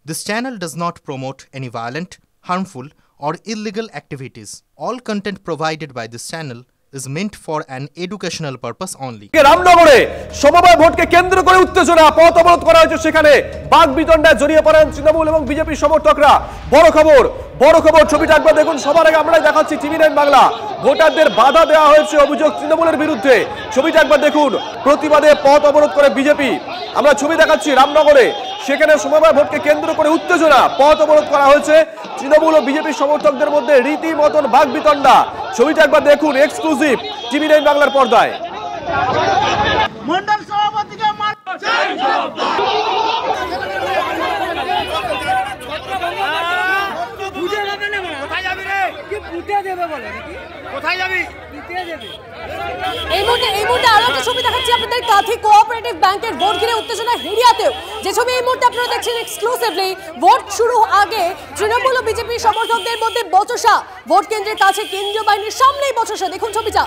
This channel does not promote any violent, harmful, or illegal activities. All content provided by this channel is meant for an educational purpose only. রামনগরে সমবায় ভোটকে কেন্দ্র করে উত্তেজনা, পথ অবরোধ করা হয়েছে। সেখানে বাকবিতণ্ডায় জড়িয়ে পড়েন তৃণমূল এবং বিজেপি সমর্থকরা। বড় খবর ছবিটা একবার দেখুন। সবার আগে আমরা দেখাচ্ছি TV9 বাংলা। ভোটারদের বাধা দেওয়া হয়েছে অভিযোগ তৃণমূলের বিরুদ্ধে। ছবিটা একবার দেখুন। প্রতিবাদে পথ অবরোধ করে বিজেপি। আমরা ছবি দেখাচ্ছি রামনগরে। সেখানে সমবায় ভোটকে কেন্দ্র করে উত্তেজনা, পথ অবরোধ করা হয়েছে। তৃণমূল ও বিজেপি সমর্থকদের মধ্যে রীতিমতন বাকবিতণ্ডা। ছবিটা একবার দেখুন, এক্সক্লুসিভ TV9 বাংলার পর্দায়। মন্ডল সভাপতিকে এই মুহূর্তে আরো একটা ছবি দেখাচ্ছি আপনাদের। কাঁথি কোঅপারেটিভ ব্যাংকের ভোট ঘিরে উত্তেজনা হেরিয়াতেও। যে ছবি এই মুহূর্তে আপনারা দেখছেন এক্সক্লুসিভলি, ভোট শুরু আগে তৃণমূল ও বিজেপি সমর্থকদের মধ্যে বচসা। ভোট কেন্দ্রের কাছে কেন্দ্রীয় বাহিনীর সামনেই বচসা। দেখুন ছবিটা।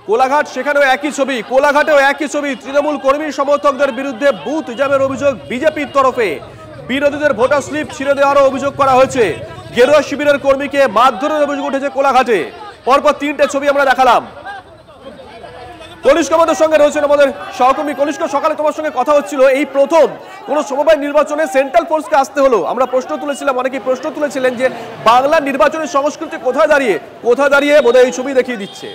কোলাঘাট, সেখানেও একই ছবি। কোলাঘাটেও একই ছবি। তৃণমূল কর্মী সমর্থকদের বিরুদ্ধে বুথ জ্যামের অভিযোগ বিজেপির তরফে। বিরোধীদের ভোটার স্লিপ ছিঁড়ে দেওয়ারও অভিযোগ করা হয়েছে। গেরুয়া শিবিরের কর্মীকে মারধরের অভিযোগ উঠেছে কোলাঘাটে। পরপর তিনটে ছবি আমরা দেখালাম। কনিষ্ক আমাদের সঙ্গে রয়েছেন, আমাদের সহকর্মী কনিষ্ক। সকালে তোমার সঙ্গে কথা হচ্ছিল, এই প্রথম কোন সমবায় নির্বাচনে সেন্ট্রাল ফোর্সকে আসতে হলো। আমরা প্রশ্ন তুলেছিলাম, অনেকেই প্রশ্ন তুলেছিলেন যে বাংলার নির্বাচনের সংস্কৃতি কোথায় দাঁড়িয়ে বোধহয় এই ছবি দেখিয়ে দিচ্ছে।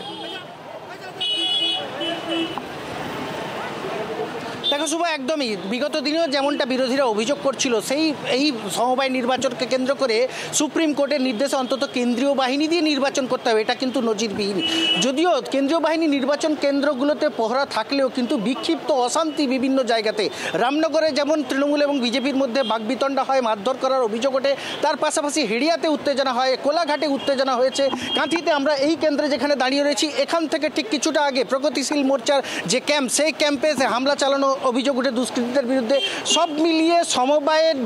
দেখো শুভ, একদমই বিগত দিনেও যেমনটা বিরোধীরা অভিযোগ করছিল, এই সমবায় নির্বাচনকে কেন্দ্র করে সুপ্রিম কোর্টের নির্দেশে অন্তত কেন্দ্রীয় বাহিনী দিয়ে নির্বাচন করতে হবে, এটা কিন্তু নজিরবিহীন। যদিও কেন্দ্রীয় বাহিনী নির্বাচন কেন্দ্রগুলোতে পহরা থাকলেও কিন্তু বিক্ষিপ্ত অশান্তি বিভিন্ন জায়গাতে। রামনগরে যেমন তৃণমূল এবং বিজেপির মধ্যে বাকবিতণ্ডা হয়, মারধর করার অভিযোগ ওঠে। তার পাশাপাশি হেড়িয়াতে উত্তেজনা হয়, কোলাঘাটে উত্তেজনা হয়েছে। কাঁথিতে আমরা এই কেন্দ্রে যেখানে দাঁড়িয়ে রয়েছি, এখান থেকে ঠিক কিছুটা আগে প্রগতিশীল মোর্চার যে ক্যাম্প, সেই ক্যাম্পে হামলা চালানো অভিযোগ উঠে দুষ্কৃতীদের বিরুদ্ধে। সব মিলিয়ে সমবায়ের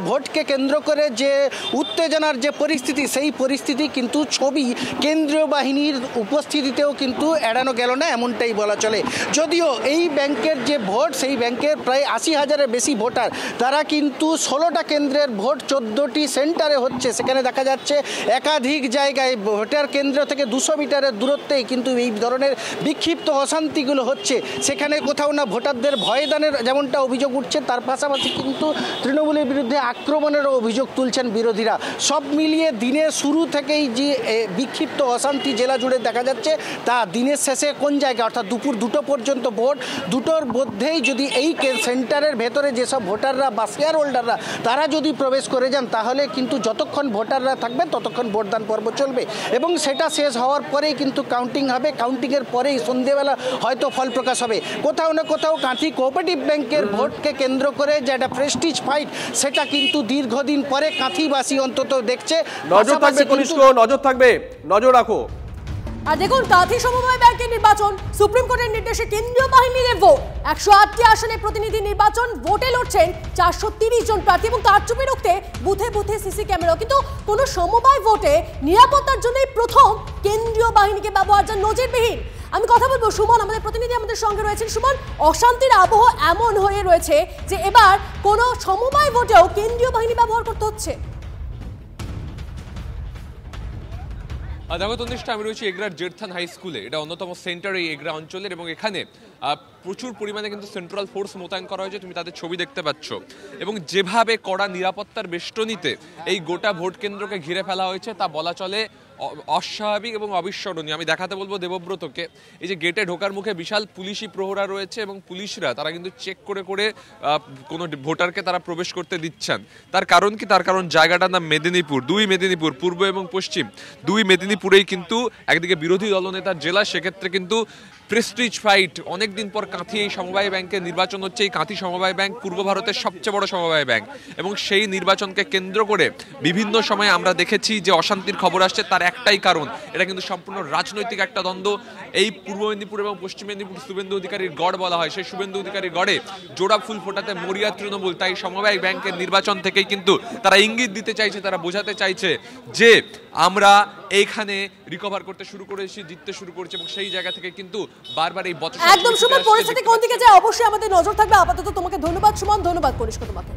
ভোটকে কেন্দ্র করে যে উত্তেজনার যে পরিস্থিতি, সেই পরিস্থিতি কিন্তু ছবি কেন্দ্রীয় বাহিনীর উপস্থিতিতেও কিন্তু এড়ানো গেল না, এমনটাই বলা চলে। যদিও এই ব্যাংকের যে ভোট, সেই ব্যাংকের প্রায় 80,000-এর বেশি ভোটার, তারা কিন্তু 16টা কেন্দ্রের ভোট 14টি সেন্টারে হচ্ছে। সেখানে দেখা যাচ্ছে একাধিক জায়গায় ভোটার কেন্দ্র থেকে 200 মিটারের দূরত্বেই কিন্তু এই ধরনের বিক্ষিপ্ত অশান্তিগুলো হচ্ছে। সেখানে কোথাও না ভোটারদের ভয়দানের যেমনটা অভিযোগ উঠছে, তার পাশাপাশি কিন্তু তৃণমূলের বিরুদ্ধে আক্রমণেরও অভিযোগ তুলছেন বিরোধীরা। সব মিলিয়ে দিনের শুরু থেকেই যে বিক্ষিপ্ত অশান্তি জেলা জুড়ে দেখা যাচ্ছে, তা দিনের শেষে কোন জায়গায়, অর্থাৎ দুপুর 2টো পর্যন্ত ভোট, 2টোর মধ্যেই যদি এই সেন্টারের ভেতরে যেসব ভোটাররা বা শেয়ার হোল্ডাররা তারা যদি প্রবেশ করে যান, তাহলে কিন্তু যতক্ষণ ভোটাররা থাকবেন ততক্ষণ ভোটদান পর্ব চলবে এবং সেটা শেষ হওয়ার পরেই কিন্তু কাউন্টিং হবে। কাউন্টিংয়ের পরেই সন্ধ্যেবেলা হয়তো ফল প্রকাশ হবে। কোথাও না কোথাও কাঁথি কোঅপারেটিভ ব্যাংকের ভোটকে কেন্দ্র করে যে একটা প্রেস্টিজ ফাইট, সেটা কিন্তু দীর্ঘদিন পরে কাঁথিবাসী অন্তত দেখছে। নজর থাকবে কনিষ্ক, নজর থাকবে, নজর রাখো। আর দেখুন, কাঁথি সমবায় ব্যাংকের নির্বাচন, সুপ্রিম কোর্টের নির্দেশে কেন্দ্রীয় বাহিনীর ভোট। 108টি আসনে প্রতিনিধি নির্বাচন, ভোটে লড়ছেন 430 জন প্রার্থী এবং তার চুপে রুখতে বুথে বুথে সিসি ক্যামেরা। কিন্তু কোন সমবায় ভোটে নিরাপত্তার জন্য প্রথম কেন্দ্রীয় বাহিনীকে ব্যবহার, যা নজিরবিহীন। আমি কথা বলবো সুমন, আমাদের প্রতিনিধি আমাদের সঙ্গে রয়েছেন। সুমন, অশান্তির আবহ এমন হয়ে রয়েছে যে এবার কোন সমবায় ভোটেও কেন্দ্রীয় বাহিনী ব্যবহার করতে হচ্ছে। দেখো তনিষ্ঠা, আমি রয়েছি এগরার জেরথান হাই স্কুলে। এটা অন্যতম সেন্টার এই এগরা অঞ্চলের, এবং এখানে প্রচুর পরিমাণে কিন্তু সেন্ট্রাল ফোর্স মোতায়েন করা হয়েছে। তুমি তাদের ছবি দেখতে পাচ্ছ, এবং যেভাবে কড়া নিরাপত্তার বেষ্টনীতে এই গোটা ভোট কেন্দ্রকে ঘিরে ফেলা হয়েছে, তা বলা চলে অস্বাভাবিক এবং অবিস্মরণীয়। আমি দেখাতে বলবো দেবব্রতকে, এই যে গেটে ঢোকার মুখে বিশাল পুলিশি প্রহরা রয়েছে, এবং পুলিশরা তারা কিন্তু চেক করে করে কোনো ভোটারকে তারা প্রবেশ করতে দিচ্ছেন। তার কারণ কি? তার কারণ জায়গাটার নাম মেদিনীপুর। 2 মেদিনীপুর, পূর্ব এবং পশ্চিম 2 মেদিনীপুরেই কিন্তু একদিকে বিরোধী দলনেতার জেলা, সেক্ষেত্রে কিন্তু প্রেস্টিজ ফাইট। অনেকদিন পর কাঁথি এই সমবায় ব্যাংকের নির্বাচন হচ্ছে। এই কাঁথি সমবায় ব্যাংক পূর্ব ভারতের সবচেয়ে বড় সমবায় ব্যাংক, এবং সেই নির্বাচনকে কেন্দ্র করে বিভিন্ন সময় আমরা দেখেছি যে অশান্তির খবর আসছে। তার একটাই কারণ, এটা কিন্তু সম্পূর্ণ রাজনৈতিক একটা দ্বন্দ্ব। এই পূর্ব মেদিনীপুর এবং পশ্চিম মেদিনীপুর শুভেন্দু অধিকারীর গড় বলা হয়। সেই শুভেন্দু অধিকারীর গড়ে জোড়া ফুল ফোটাতে মরিয়া তৃণমূল। তাই সমবায় ব্যাংকের নির্বাচন থেকেই কিন্তু তারা ইঙ্গিত দিতে চাইছে, তারা বোঝাতে চাইছে যে আমরা এইখানে রিকভার করতে শুরু করেছে, জিততে শুরু করেছে এবং সেই জায়গা থেকে কিন্তু বারবার এই বছর একদম সুমন, পরিস্থিতি কোন দিকে যায় অবশ্যই আমাদের নজর থাকবে। আপাতত তোমাকে ধন্যবাদ সুমন, ধন্যবাদ কনিষ্ক তোমাকে।